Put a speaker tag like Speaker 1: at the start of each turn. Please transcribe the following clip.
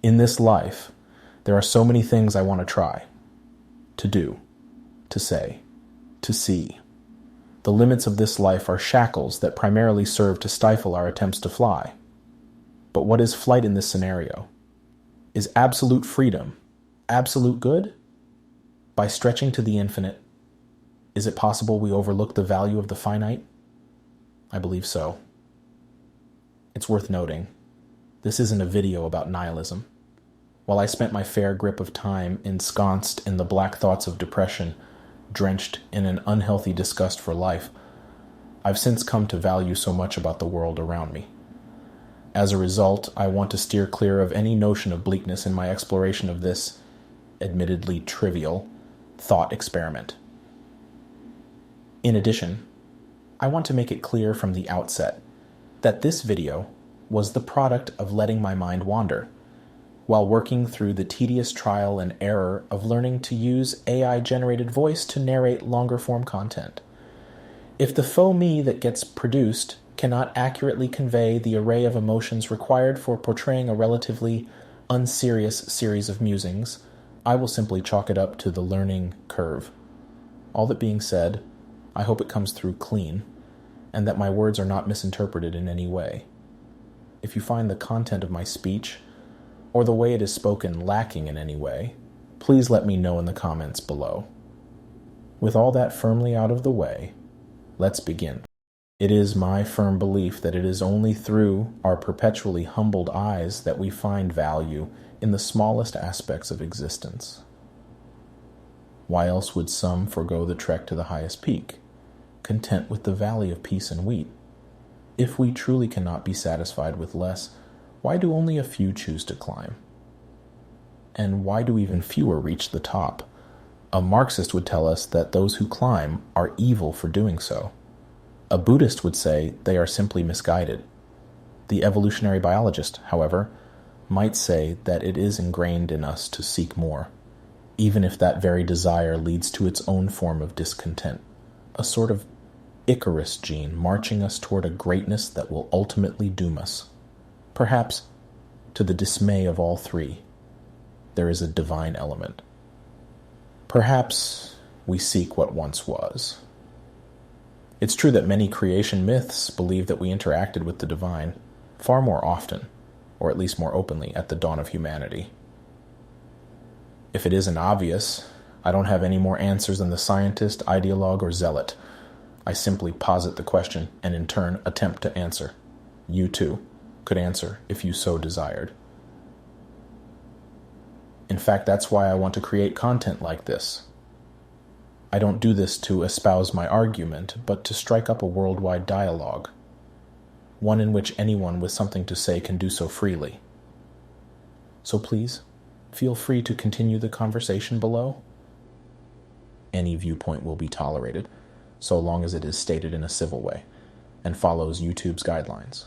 Speaker 1: In this life, there are so many things I want to try, to do, to say, to see. The limits of this life are shackles that primarily serve to stifle our attempts to fly. But what is flight in this scenario? Is absolute freedom absolute good? By stretching to the infinite, is it possible we overlook the value of the finite? I believe so. It's worth noting, this isn't a video about nihilism. While I spent my fair grip of time ensconced in the black thoughts of depression, drenched in an unhealthy disgust for life, I've since come to value so much about the world around me. As a result, I want to steer clear of any notion of bleakness in my exploration of this, admittedly trivial, thought experiment. In addition, I want to make it clear from the outset that this video was the product of letting my mind wander, while working through the tedious trial and error of learning to use AI-generated voice to narrate longer-form content. If the faux me that gets produced cannot accurately convey the array of emotions required for portraying a relatively unserious series of musings, I will simply chalk it up to the learning curve. All that being said, I hope it comes through clean, and that my words are not misinterpreted in any way. If you find the content of my speech, or the way it is spoken, lacking in any way, please let me know in the comments below. With all that firmly out of the way, let's begin. It is my firm belief that it is only through our perpetually humbled eyes that we find value in the smallest aspects of existence. Why else would some forego the trek to the highest peak, content with the valley of peace and wheat? If we truly cannot be satisfied with less, why do only a few choose to climb? And why do even fewer reach the top? A Marxist would tell us that those who climb are evil for doing so. A Buddhist would say they are simply misguided. The evolutionary biologist, however, might say that it is ingrained in us to seek more, even if that very desire leads to its own form of discontent, a sort of Icarus gene marching us toward a greatness that will ultimately doom us. Perhaps, to the dismay of all three, there is a divine element. Perhaps we seek what once was. It's true that many creation myths believe that we interacted with the divine far more often, or at least more openly, at the dawn of humanity. If it isn't obvious, I don't have any more answers than the scientist, ideologue, or zealot. I simply posit the question and in turn attempt to answer. You too could answer if you so desired. In fact, that's why I want to create content like this. I don't do this to espouse my argument, but to strike up a worldwide dialogue, one in which anyone with something to say can do so freely. So please, feel free to continue the conversation below. Any viewpoint will be tolerated, so long as it is stated in a civil way and follows YouTube's guidelines.